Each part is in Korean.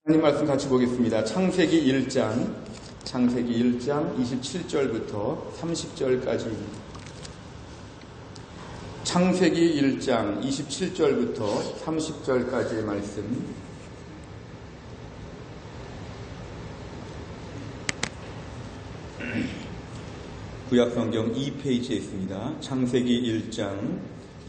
하나님 말씀 같이 보겠습니다. 창세기 1장 27절부터 30절까지입니다. 창세기 1장 27절부터 30절까지의 말씀. 구약성경 2페이지에 있습니다. 창세기 1장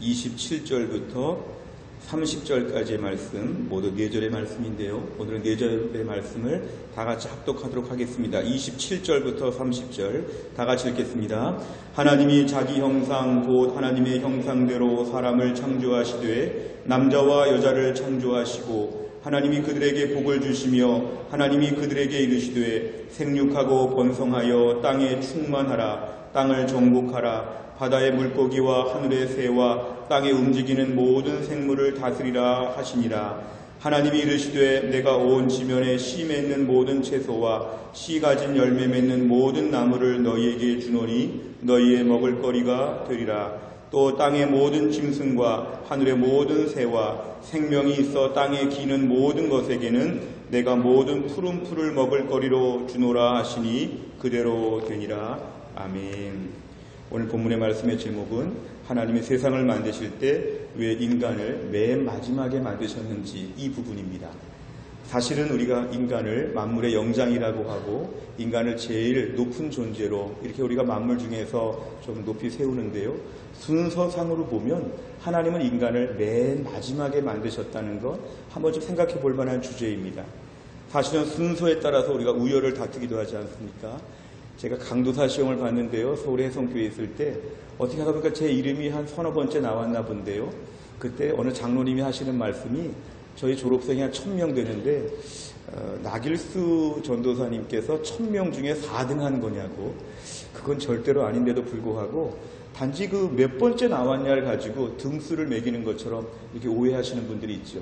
27절부터 30절까지의 말씀, 모두 4절의 말씀인데요. 오늘은 4절의 말씀을 다 같이 합독하도록 하겠습니다. 27절부터 30절 다 같이 읽겠습니다. 하나님이 자기 형상 곧 하나님의 형상대로 사람을 창조하시되 남자와 여자를 창조하시고 하나님이 그들에게 복을 주시며 하나님이 그들에게 이르시되 생육하고 번성하여 땅에 충만하라. 땅을 정복하라. 바다의 물고기와 하늘의 새와 땅에 움직이는 모든 생물을 다스리라 하시니라. 하나님이 이르시되 내가 온 지면에 씨 맺는 모든 채소와 씨 가진 열매 맺는 모든 나무를 너희에게 주노니 너희의 먹을거리가 되리라. 또 땅의 모든 짐승과 하늘의 모든 새와 생명이 있어 땅에 기는 모든 것에게는 내가 모든 푸른 풀을 먹을거리로 주노라 하시니 그대로 되니라. 아멘. 오늘 본문의 말씀의 제목은 하나님이 세상을 만드실 때 왜 인간을 맨 마지막에 만드셨는지 이 부분입니다. 사실은 우리가 인간을 만물의 영장이라고 하고 인간을 제일 높은 존재로 이렇게 우리가 만물 중에서 좀 높이 세우는데요. 순서상으로 보면 하나님은 인간을 맨 마지막에 만드셨다는 것 한번 좀 생각해 볼 만한 주제입니다. 사실은 순서에 따라서 우리가 우열을 다투기도 하지 않습니까? 제가 강도사 시험을 봤는데요. 서울의 해성교회에 있을 때 어떻게 하다 보니까 제 이름이 한 서너 번째 나왔나 본데요. 그때 어느 장로님이 하시는 말씀이 저희 졸업생이 한 1000명 되는데 나길수 전도사님께서 1000명 중에 4등 한 거냐고. 그건 절대로 아닌데도 불구하고 단지 그 몇 번째 나왔냐를 가지고 등수를 매기는 것처럼 이렇게 오해하시는 분들이 있죠.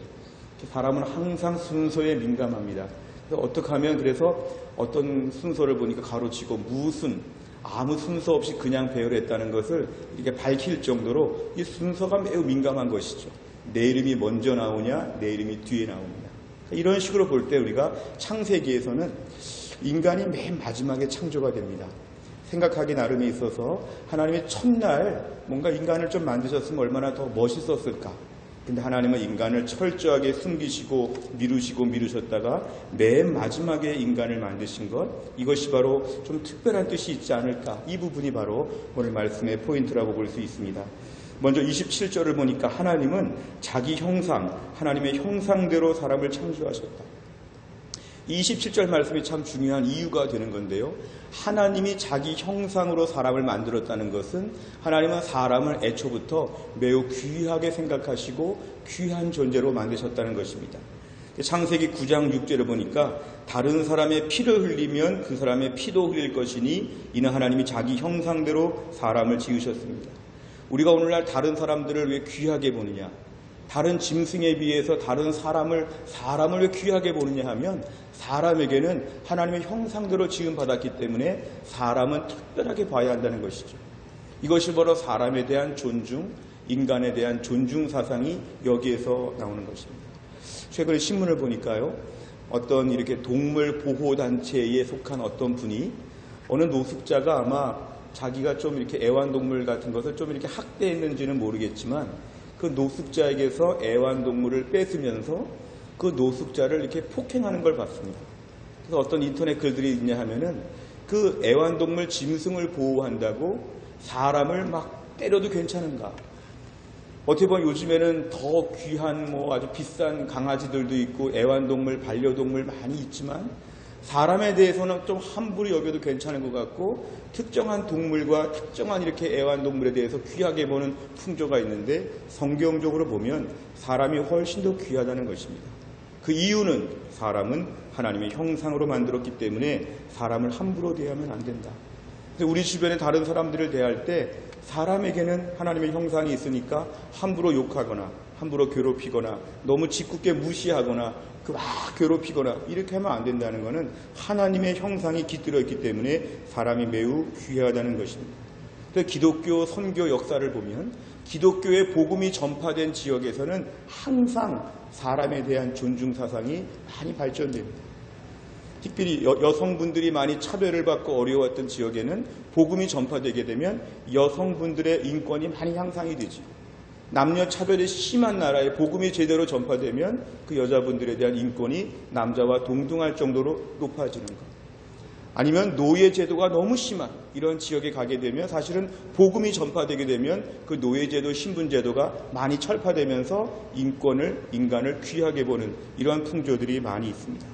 사람은 항상 순서에 민감합니다. 어떻게 하면 그래서 어떤 순서를 보니까 가로치고 무슨 아무 순서 없이 그냥 배열했다는 것을 이렇게 밝힐 정도로 이 순서가 매우 민감한 것이죠. 내 이름이 먼저 나오냐 내 이름이 뒤에 나오느냐. 이런 식으로 볼 때 우리가 창세기에서는 인간이 맨 마지막에 창조가 됩니다. 생각하기 나름에 있어서 하나님이 첫날 뭔가 인간을 좀 만드셨으면 얼마나 더 멋있었을까. 근데 하나님은 인간을 철저하게 숨기시고 미루셨다가 맨 마지막에 인간을 만드신 것, 이것이 바로 좀 특별한 뜻이 있지 않을까. 이 부분이 바로 오늘 말씀의 포인트라고 볼 수 있습니다. 먼저 27절을 보니까 하나님은 자기 형상, 하나님의 형상대로 사람을 창조하셨다. 27절 말씀이 참 중요한 이유가 되는 건데요. 하나님이 자기 형상으로 사람을 만들었다는 것은 하나님은 사람을 애초부터 매우 귀하게 생각하시고 귀한 존재로 만드셨다는 것입니다. 창세기 9장 6절을 보니까 다른 사람의 피를 흘리면 그 사람의 피도 흘릴 것이니 이는 하나님이 자기 형상대로 사람을 지으셨습니다. 우리가 오늘날 다른 사람들을 왜 귀하게 보느냐? 다른 짐승에 비해서 다른 사람을 왜 귀하게 보느냐 하면 사람에게는 하나님의 형상대로 지음받았기 때문에 사람은 특별하게 봐야 한다는 것이죠. 이것이 바로 사람에 대한 존중, 인간에 대한 존중 사상이 여기에서 나오는 것입니다. 최근에 신문을 보니까요. 어떤 이렇게 동물 보호단체에 속한 어떤 분이 어느 노숙자가 아마 자기가 좀 이렇게 애완동물 같은 것을 좀 이렇게 학대했는지는 모르겠지만 그 노숙자에게서 애완동물을 뺏으면서 그 노숙자를 이렇게 폭행하는 걸 봤습니다. 그래서 어떤 인터넷 글들이 있냐 하면은 그 애완동물 짐승을 보호한다고 사람을 막 때려도 괜찮은가? 어떻게 보면 요즘에는 더 귀한 아주 비싼 강아지들도 있고 애완동물, 반려동물 많이 있지만 사람에 대해서는 좀 함부로 여겨도 괜찮은 것 같고 특정한 동물과 특정한 이렇게 애완동물에 대해서 귀하게 보는 풍조가 있는데 성경적으로 보면 사람이 훨씬 더 귀하다는 것입니다. 그 이유는 사람은 하나님의 형상으로 만들었기 때문에 사람을 함부로 대하면 안 된다. 근데 우리 주변에 다른 사람들을 대할 때 사람에게는 하나님의 형상이 있으니까 함부로 욕하거나 함부로 괴롭히거나 너무 짓궂게 무시하거나 막 괴롭히거나 이렇게 하면 안 된다는 것은 하나님의 형상이 깃들어 있기 때문에 사람이 매우 귀하다는 것입니다. 기독교 선교 역사를 보면 기독교의 복음이 전파된 지역에서는 항상 사람에 대한 존중 사상이 많이 발전됩니다. 특별히 여성분들이 많이 차별을 받고 어려웠던 지역에는 복음이 전파되게 되면 여성분들의 인권이 많이 향상이 되죠. 남녀 차별이 심한 나라에 복음이 제대로 전파되면 그 여자분들에 대한 인권이 남자와 동등할 정도로 높아지는 것. 아니면 노예 제도가 너무 심한 이런 지역에 가게 되면 사실은 복음이 전파되게 되면 그 노예 제도, 신분 제도가 많이 철파되면서 인간을 귀하게 보는 이런 풍조들이 많이 있습니다.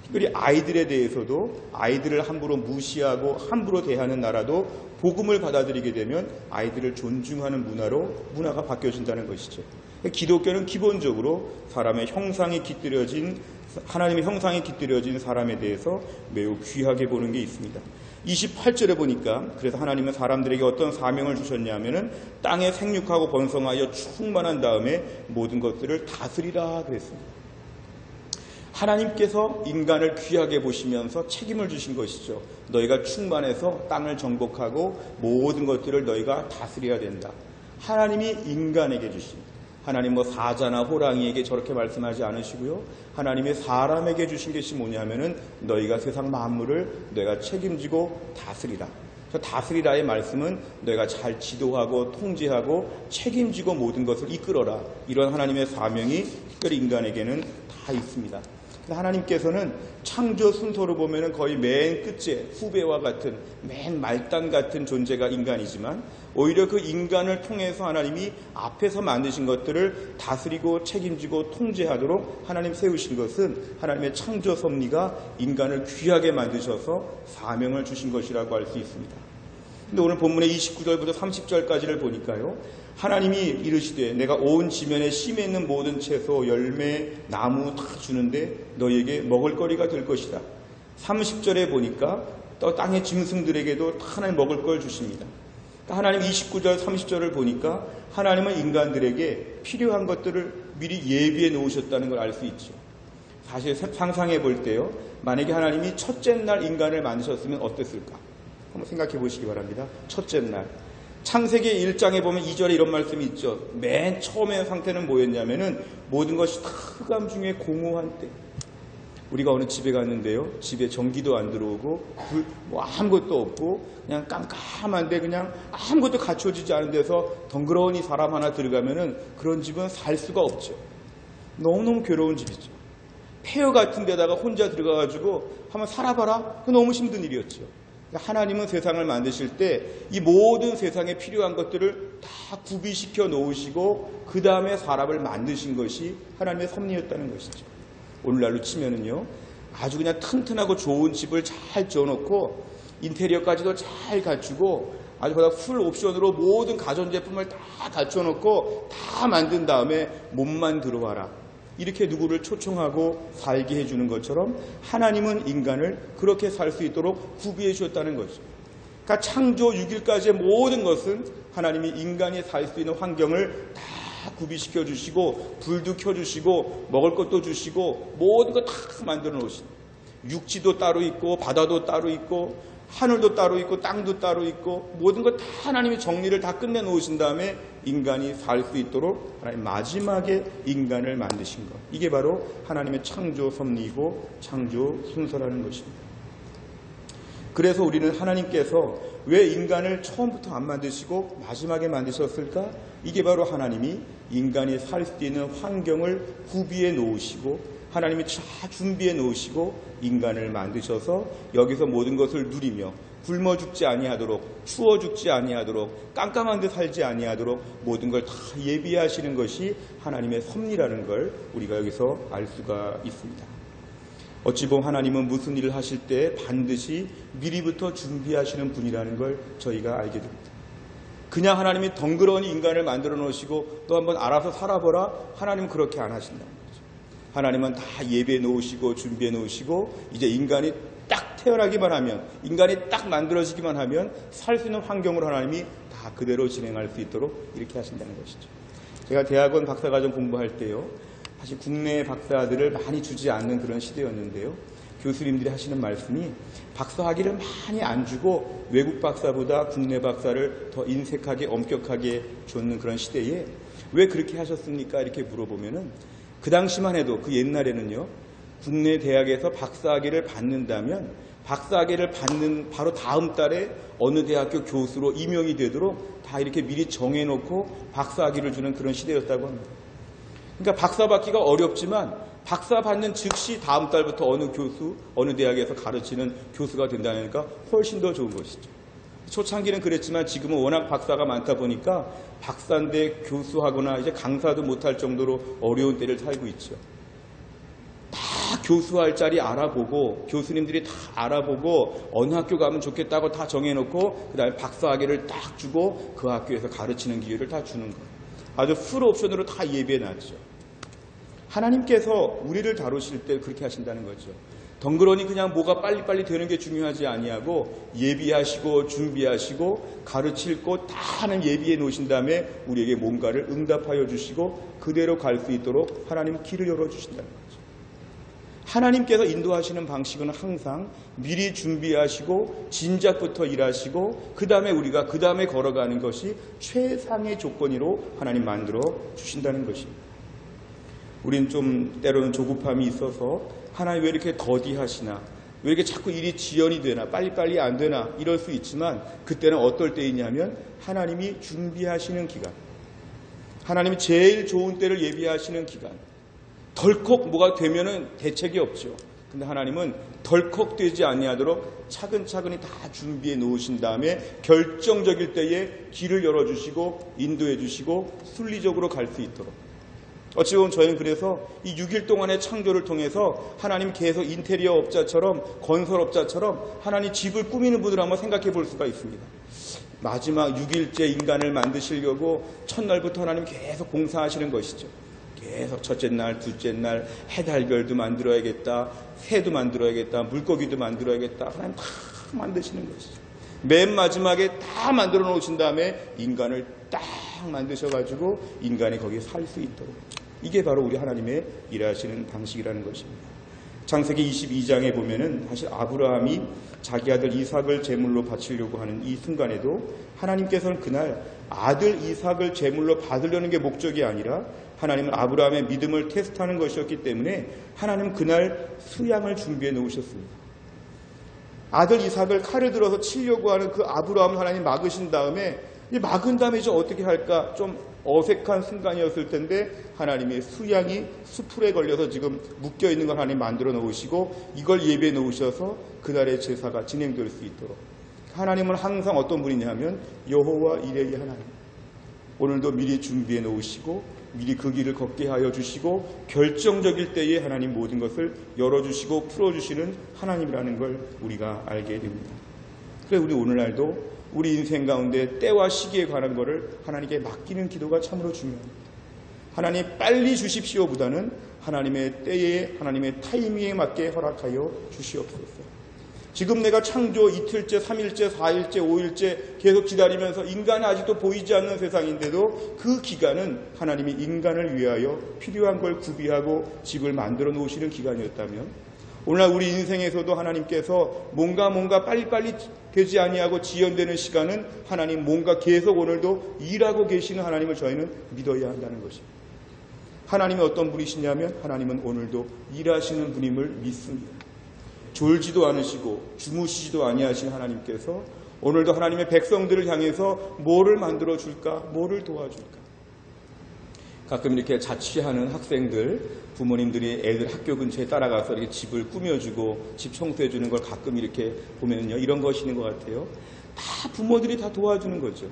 특별히 아이들에 대해서도 아이들을 함부로 무시하고 함부로 대하는 나라도 복음을 받아들이게 되면 아이들을 존중하는 문화가 바뀌어진다는 것이죠. 기독교는 기본적으로 사람의 형상이 깃들여진 하나님의 형상이 깃들여진 사람에 대해서 매우 귀하게 보는 게 있습니다. 28절에 보니까 그래서 하나님은 사람들에게 어떤 사명을 주셨냐면은 땅에 생육하고 번성하여 충만한 다음에 모든 것들을 다스리라 그랬습니다. 하나님께서 인간을 귀하게 보시면서 책임을 주신 것이죠. 너희가 충만해서 땅을 정복하고 모든 것들을 너희가 다스려야 된다. 하나님이 인간에게 주신 하나님 사자나 호랑이에게 저렇게 말씀하지 않으시고요. 하나님이 사람에게 주신 것이 뭐냐면은 너희가 세상 만물을 너희가 책임지고 다스리라. 다스리라의 말씀은 너희가 잘 지도하고 통제하고 책임지고 모든 것을 이끌어라. 이런 하나님의 사명이 특별히 인간에게는 다 있습니다. 하나님께서는 창조 순서로 보면은 거의 맨 끝에 후배와 같은 맨 말단 같은 존재가 인간이지만 오히려 그 인간을 통해서 하나님이 앞에서 만드신 것들을 다스리고 책임지고 통제하도록 하나님 세우신 것은 하나님의 창조 섭리가 인간을 귀하게 만드셔서 사명을 주신 것이라고 할 수 있습니다. 근데 오늘 본문의 29절부터 30절까지를 보니까요. 하나님이 이르시되 내가 온 지면에 심에 있는 모든 채소, 열매, 나무 다 주는데 너희에게 먹을 거리가 될 것이다. 30절에 보니까 또 땅의 짐승들에게도 다 하나님 먹을 걸 주십니다. 하나님 29절, 30절을 보니까 하나님은 인간들에게 필요한 것들을 미리 예비해 놓으셨다는 걸 알 수 있죠. 사실 상상해 볼 때요. 만약에 하나님이 첫째 날 인간을 만드셨으면 어땠을까? 한번 생각해 보시기 바랍니다. 첫째 날. 창세기 1장에 보면 2절에 이런 말씀이 있죠. 맨 처음의 상태는 뭐였냐면은 모든 것이 다 흑암 중에 공허한 때. 우리가 어느 집에 갔는데요. 집에 전기도 안 들어오고 불 아무것도 없고 그냥 깜깜한데 그냥 아무것도 갖춰지지 않은 데서 덩그러니 사람 하나 들어가면은 그런 집은 살 수가 없죠. 너무너무 괴로운 집이죠. 폐허 같은 데다가 혼자 들어가가지고 한번 살아봐라. 너무 힘든 일이었죠. 하나님은 세상을 만드실 때 이 모든 세상에 필요한 것들을 다 구비시켜 놓으시고 그 다음에 사람을 만드신 것이 하나님의 섭리였다는 것이죠. 오늘날로 치면은요, 아주 그냥 튼튼하고 좋은 집을 잘 지어놓고 인테리어까지도 잘 갖추고 아주 거기다 풀 옵션으로 모든 가전제품을 다 갖춰놓고 다 만든 다음에 몸만 들어와라. 이렇게 누구를 초청하고 살게 해주는 것처럼 하나님은 인간을 그렇게 살 수 있도록 구비해 주셨다는 거죠. 그러니까 창조 6일까지의 모든 것은 하나님이 인간이 살 수 있는 환경을 다 구비시켜 주시고 불도 켜주시고 먹을 것도 주시고 모든 거 다 만들어 놓으신 육지도 따로 있고 바다도 따로 있고 하늘도 따로 있고 땅도 따로 있고 모든 것 다 하나님이 정리를 다 끝내 놓으신 다음에 인간이 살 수 있도록 하나님 마지막에 인간을 만드신 것. 이게 바로 하나님의 창조 섭리이고 창조 순서라는 것입니다. 그래서 우리는 하나님께서 왜 인간을 처음부터 안 만드시고 마지막에 만드셨을까? 이게 바로 하나님이 인간이 살 수 있는 환경을 구비해 놓으시고 하나님이 다 준비해 놓으시고 인간을 만드셔서 여기서 모든 것을 누리며 굶어 죽지 아니하도록 추워 죽지 아니하도록 깜깜한 데 살지 아니하도록 모든 걸 다 예비하시는 것이 하나님의 섭리라는 걸 우리가 여기서 알 수가 있습니다. 어찌 보면 하나님은 무슨 일을 하실 때 반드시 미리부터 준비하시는 분이라는 걸 저희가 알게 됩니다. 그냥 하나님이 덩그러니 인간을 만들어 놓으시고 또 한번 알아서 살아보라. 하나님은 그렇게 안 하신다는 거죠. 하나님은 다 예비해 놓으시고 준비해 놓으시고 이제 인간이 딱 태어나기만 하면 인간이 딱 만들어지기만 하면 살 수 있는 환경으로 하나님이 다 그대로 진행할 수 있도록 이렇게 하신다는 것이죠. 제가 대학원 박사과정 공부할 때요. 사실 국내 박사들을 많이 주지 않는 그런 시대였는데요. 교수님들이 하시는 말씀이 박사학위를 많이 안 주고 외국 박사보다 국내 박사를 더 인색하게 엄격하게 줬는 그런 시대에 왜 그렇게 하셨습니까? 이렇게 물어보면은 그 당시만 해도 그 옛날에는요, 국내 대학에서 박사학위를 받는다면 박사학위를 받는 바로 다음 달에 어느 대학교 교수로 임용이 되도록 다 이렇게 미리 정해놓고 박사학위를 주는 그런 시대였다고 합니다. 그러니까 박사 받기가 어렵지만 박사 받는 즉시 다음 달부터 어느 교수, 어느 대학에서 가르치는 교수가 된다니까 훨씬 더 좋은 것이죠. 초창기는 그랬지만 지금은 워낙 박사가 많다 보니까 박사인데 교수하거나 이제 강사도 못할 정도로 어려운 때를 살고 있죠. 다 교수할 자리 알아보고 교수님들이 다 알아보고 어느 학교 가면 좋겠다고 다 정해놓고 그 다음에 박사학위를 딱 주고 그 학교에서 가르치는 기회를 다 주는 거예요. 아주 풀 옵션으로 다 예배해놨죠. 하나님께서 우리를 다루실 때 그렇게 하신다는 거죠. 덩그러니 그냥 뭐가 빨리빨리 되는 게 중요하지 아니하고 예비하시고 준비하시고 가르칠 곳 다 하는 예비해 놓으신 다음에 우리에게 뭔가를 응답하여 주시고 그대로 갈 수 있도록 하나님 길을 열어주신다는 거죠. 하나님께서 인도하시는 방식은 항상 미리 준비하시고 진작부터 일하시고 그 다음에 우리가 그 다음에 걸어가는 것이 최상의 조건으로 하나님 만들어 주신다는 것입니다. 우린 좀 때로는 조급함이 있어서 하나님 왜 이렇게 더디하시나, 왜 이렇게 자꾸 일이 지연이 되나, 빨리빨리 안 되나 이럴 수 있지만 그때는 어떨 때이냐면 하나님이 준비하시는 기간, 하나님이 제일 좋은 때를 예비하시는 기간. 덜컥 뭐가 되면은 대책이 없죠. 근데 하나님은 덜컥 되지 아니하도록 차근차근히 다 준비해 놓으신 다음에 결정적일 때에 길을 열어주시고 인도해 주시고 순리적으로 갈 수 있도록. 어찌 보면 저희는 그래서 이 6일 동안의 창조를 통해서 하나님 계속 인테리어 업자처럼 건설업자처럼 하나님 집을 꾸미는 분을 한번 생각해 볼 수가 있습니다. 마지막 6일째 인간을 만드시려고 첫날부터 하나님 계속 공사하시는 것이죠. 계속 첫째 날, 둘째 날 해달별도 만들어야겠다, 새도 만들어야겠다, 물고기도 만들어야겠다. 하나님 다 만드시는 것이죠. 맨 마지막에 다 만들어 놓으신 다음에 인간을 딱 만드셔가지고 인간이 거기에 살 수 있도록. 이게 바로 우리 하나님의 일하시는 방식이라는 것입니다. 창세기 22장에 보면은 사실 아브라함이 자기 아들 이삭을 제물로 바치려고 하는 이 순간에도 하나님께서는 그날 아들 이삭을 제물로 받으려는 게 목적이 아니라 하나님은 아브라함의 믿음을 테스트하는 것이었기 때문에 하나님은 그날 수양을 준비해 놓으셨습니다. 아들 이삭을 칼을 들어서 치려고 하는 그 아브라함을 하나님 막으신 다음에 막은 다음에 이제 어떻게 할까 좀 어색한 순간이었을 텐데 하나님의 수양이 수풀에 걸려서 지금 묶여있는 걸 하나님 만들어 놓으시고 이걸 예배해 놓으셔서 그날의 제사가 진행될 수 있도록. 하나님은 항상 어떤 분이냐면 여호와 이레의 하나님. 오늘도 미리 준비해 놓으시고 미리 그 길을 걷게 하여 주시고 결정적일 때에 하나님 모든 것을 열어주시고 풀어주시는 하나님이라는 걸 우리가 알게 됩니다. 그래서 우리 오늘날도 우리 인생 가운데 때와 시기에 관한 것을 하나님께 맡기는 기도가 참으로 중요합니다. 하나님 빨리 주십시오 보다는 하나님의 때에 하나님의 타이밍에 맞게 허락하여 주시옵소서. 지금 내가 창조 이틀째, 3일째, 4일째, 5일째 계속 기다리면서 인간은 아직도 보이지 않는 세상인데도 그 기간은 하나님이 인간을 위하여 필요한 걸 구비하고 집을 만들어 놓으시는 기간이었다면 오늘날 우리 인생에서도 하나님께서 뭔가 빨리빨리 되지 아니하고 지연되는 시간은 하나님 뭔가 계속 오늘도 일하고 계시는 하나님을 저희는 믿어야 한다는 것입니다. 하나님이 어떤 분이시냐면 하나님은 오늘도 일하시는 분임을 믿습니다. 졸지도 않으시고 주무시지도 아니하신 하나님께서 오늘도 하나님의 백성들을 향해서 뭐를 만들어 줄까, 뭐를 도와줄까. 가끔 이렇게 자취하는 학생들, 부모님들이 애들 학교 근처에 따라가서 이렇게 집을 꾸며주고 집 청소해주는 걸 가끔 이렇게 보면요, 이런 것이 있는 것 같아요. 다 부모들이 다 도와주는 거죠.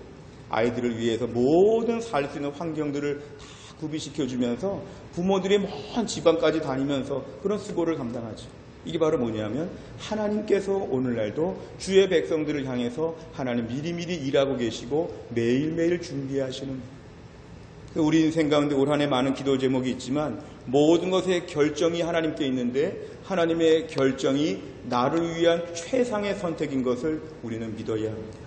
아이들을 위해서 모든 살 수 있는 환경들을 다 구비시켜주면서 부모들이 먼 지방까지 다니면서 그런 수고를 감당하죠. 이게 바로 뭐냐면 하나님께서 오늘날도 주의 백성들을 향해서 하나님 미리미리 일하고 계시고 매일매일 준비하시는. 우리 인생 가운데 올 한 해 많은 기도 제목이 있지만 모든 것의 결정이 하나님께 있는데 하나님의 결정이 나를 위한 최상의 선택인 것을 우리는 믿어야 합니다.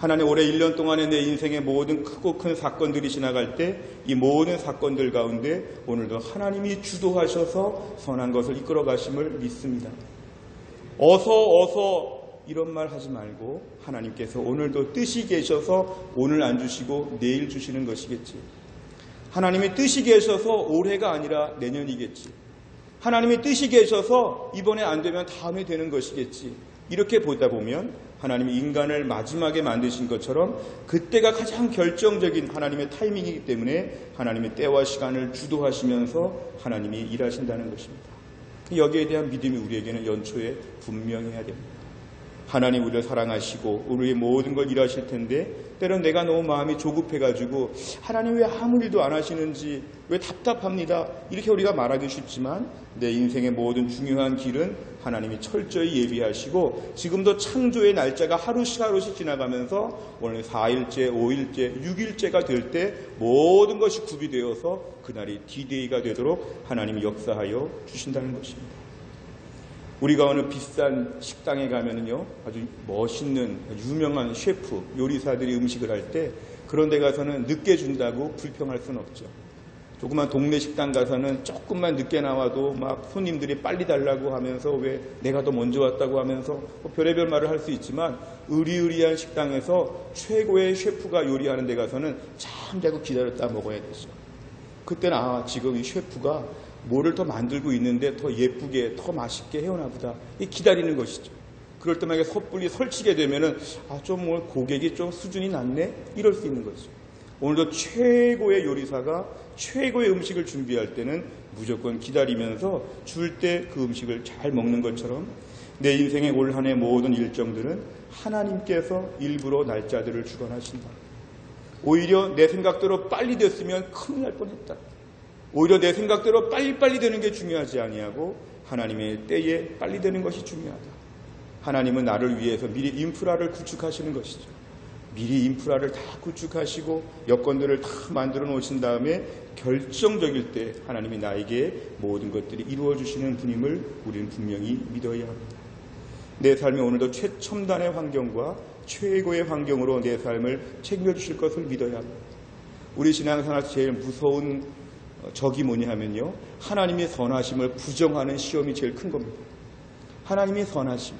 하나님 올해 1년 동안에 내 인생의 모든 크고 큰 사건들이 지나갈 때 이 모든 사건들 가운데 오늘도 하나님이 주도하셔서 선한 것을 이끌어 가심을 믿습니다. 어서 이런 말 하지 말고 하나님께서 오늘도 뜻이 계셔서 오늘 안 주시고 내일 주시는 것이겠지. 하나님이 뜻이 계셔서 올해가 아니라 내년이겠지. 하나님이 뜻이 계셔서 이번에 안 되면 다음에 되는 것이겠지. 이렇게 보다 보면 하나님이 인간을 마지막에 만드신 것처럼 그때가 가장 결정적인 하나님의 타이밍이기 때문에 하나님의 때와 시간을 주도하시면서 하나님이 일하신다는 것입니다. 여기에 대한 믿음이 우리에게는 연초에 분명해야 됩니다. 하나님 우리를 사랑하시고 우리의 모든 걸 일하실 텐데 때론 내가 너무 마음이 조급해가지고 하나님 왜 아무 일도 안 하시는지 왜 답답합니다 이렇게 우리가 말하기 쉽지만 내 인생의 모든 중요한 길은 하나님이 철저히 예비하시고 지금도 창조의 날짜가 하루씩 지나가면서 오늘 4일째, 5일째, 6일째가 될 때 모든 것이 구비되어서 그날이 D-Day가 되도록 하나님이 역사하여 주신다는 것입니다. 우리가 어느 비싼 식당에 가면은요, 아주 멋있는 유명한 셰프, 요리사들이 음식을 할 때 그런 데 가서는 늦게 준다고 불평할 수는 없죠. 조그만 동네 식당 가서는 조금만 늦게 나와도 막 손님들이 빨리 달라고 하면서 왜 내가 더 먼저 왔다고 하면서 별의별 말을 할 수 있지만 의리의리한 식당에서 최고의 셰프가 요리하는 데 가서는 잠자고 기다렸다 먹어야 되죠. 그때는 지금 이 셰프가 뭐를 더 만들고 있는데 더 예쁘게 더 맛있게 해오나 보다 기다리는 것이죠. 그럴 때만 섣불리 설치게 되면은 좀 뭐 고객이 좀 수준이 낮네 이럴 수 있는 거죠. 오늘도 최고의 요리사가 최고의 음식을 준비할 때는 무조건 기다리면서 줄 때 그 음식을 잘 먹는 것처럼 내 인생의 올 한 해 모든 일정들은 하나님께서 일부러 날짜들을 주관하신다. 오히려 내 생각대로 빨리 됐으면 큰일 날 뻔했다. 오히려 내 생각대로 빨리빨리 되는 게 중요하지 아니하고 하나님의 때에 빨리 되는 것이 중요하다. 하나님은 나를 위해서 미리 인프라를 구축하시는 것이죠. 미리 인프라를 다 구축하시고 여건들을 다 만들어 놓으신 다음에 결정적일 때 하나님이 나에게 모든 것들이 이루어 주시는 분임을 우리는 분명히 믿어야 합니다. 내 삶이 오늘도 최첨단의 환경과 최고의 환경으로 내 삶을 책임져주실 것을 믿어야 합니다. 우리 신앙생활에서 제일 무서운 적이 뭐냐 하면요, 하나님의 선하심을 부정하는 시험이 제일 큰 겁니다. 하나님의 선하심,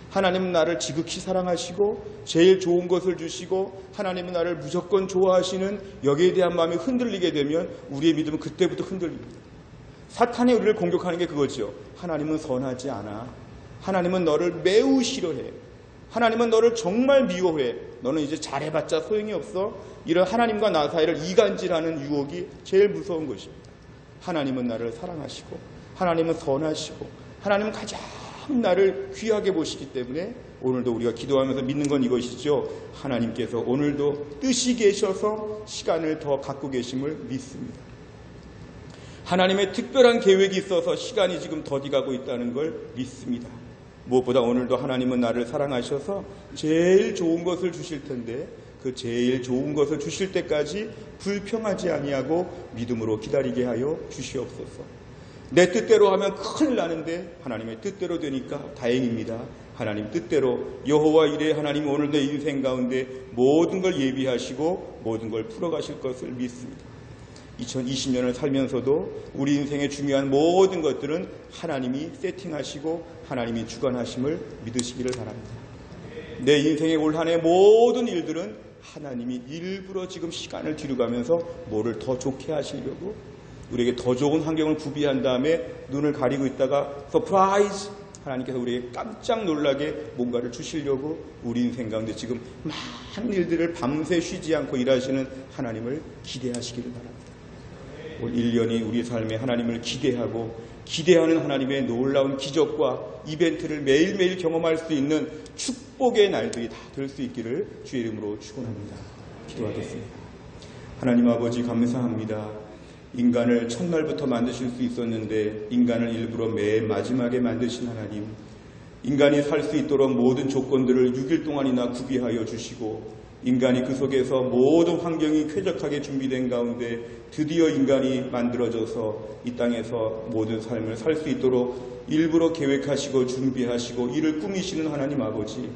하나님은 나를 지극히 사랑하시고 제일 좋은 것을 주시고 하나님은 나를 무조건 좋아하시는 여기에 대한 마음이 흔들리게 되면 우리의 믿음은 그때부터 흔들립니다. 사탄이 우리를 공격하는 게 그거죠. 하나님은 선하지 않아. 하나님은 너를 매우 싫어해. 하나님은 너를 정말 미워해. 너는 이제 잘해봤자 소용이 없어. 이런 하나님과 나 사이를 이간질하는 유혹이 제일 무서운 것입니다. 하나님은 나를 사랑하시고 하나님은 선하시고 하나님은 가장 나를 귀하게 보시기 때문에 오늘도 우리가 기도하면서 믿는 건 이것이죠. 하나님께서 오늘도 뜻이 계셔서 시간을 더 갖고 계심을 믿습니다. 하나님의 특별한 계획이 있어서 시간이 지금 더디가고 있다는 걸 믿습니다. 무엇보다 오늘도 하나님은 나를 사랑하셔서 제일 좋은 것을 주실 텐데 그 제일 좋은 것을 주실 때까지 불평하지 아니하고 믿음으로 기다리게 하여 주시옵소서. 내 뜻대로 하면 큰일 나는데 하나님의 뜻대로 되니까 다행입니다. 하나님 뜻대로 여호와 이레 하나님 오늘 내 인생 가운데 모든 걸 예비하시고 모든 걸 풀어가실 것을 믿습니다. 2020년을 살면서도 우리 인생의 중요한 모든 것들은 하나님이 세팅하시고 하나님이 주관하심을 믿으시기를 바랍니다. 내 인생의 올 한 해 모든 일들은 하나님이 일부러 지금 시간을 뒤로 가면서 뭐를 더 좋게 하시려고 우리에게 더 좋은 환경을 구비한 다음에 눈을 가리고 있다가 서프라이즈! 하나님께서 우리에게 깜짝 놀라게 뭔가를 주시려고 우리 인생 가운데 지금 많은 일들을 밤새 쉬지 않고 일하시는 하나님을 기대하시기를 바랍니다. 올 1년이 우리 삶에 하나님을 기대하는 하나님의 놀라운 기적과 이벤트를 매일매일 경험할 수 있는 축복의 날들이 다 될 수 있기를 주의 이름으로 축원합니다. 기도하겠습니다. 하나님 아버지 감사합니다. 인간을 첫날부터 만드실 수 있었는데 인간을 일부러 맨 마지막에 만드신 하나님, 인간이 살 수 있도록 모든 조건들을 6일 동안이나 구비하여 주시고 인간이 그 속에서 모든 환경이 쾌적하게 준비된 가운데 드디어 인간이 만들어져서 이 땅에서 모든 삶을 살 수 있도록 일부러 계획하시고 준비하시고 이를 꾸미시는 하나님 아버지,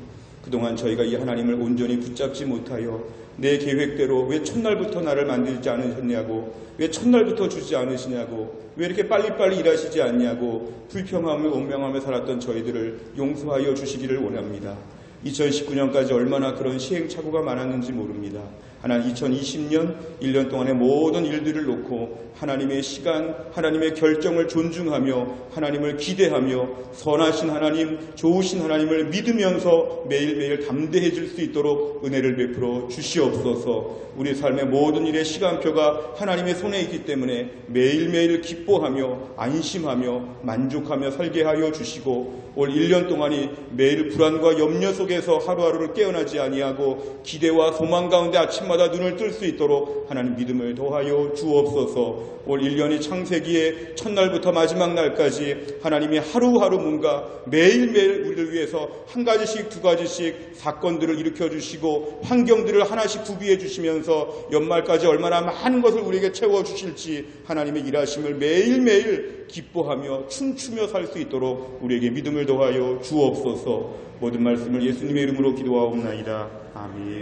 그동안 저희가 이 하나님을 온전히 붙잡지 못하여 내 계획대로 왜 첫날부터 나를 만들지 않으셨냐고, 왜 첫날부터 주지 않으시냐고, 왜 이렇게 빨리빨리 일하시지 않냐고 불평하며 원망하며 살았던 저희들을 용서하여 주시기를 원합니다. 2019년까지 얼마나 그런 시행착오가 많았는지 모릅니다. 하나님 2020년 1년 동안의 모든 일들을 놓고 하나님의 시간, 하나님의 결정을 존중하며 하나님을 기대하며 선하신 하나님, 좋으신 하나님을 믿으면서 매일매일 담대해질 수 있도록 은혜를 베풀어 주시옵소서. 우리 삶의 모든 일의 시간표가 하나님의 손에 있기 때문에 매일매일 기뻐하며 안심하며 만족하며 살게 하여 주시고, 올 1년 동안이 매일 불안과 염려 속에서 하루하루를 깨어나지 아니하고 기대와 소망 가운데 아침마다 눈을 뜰 수 있도록 하나님 믿음을 더하여 주옵소서. 올 1년이 창세기의 첫날부터 마지막 날까지 하나님이 하루하루 뭔가 매일매일 우리를 위해서 한 가지씩 두 가지씩 사건들을 일으켜 주시고 환경들을 하나씩 구비해 주시면서 연말까지 얼마나 많은 것을 우리에게 채워 주실지 하나님의 일하심을 매일매일 기뻐하며 춤추며 살 수 있도록 우리에게 믿음을 더하여 주옵소서. 모든 말씀을 예수님의 이름으로 기도하옵나이다. 아멘.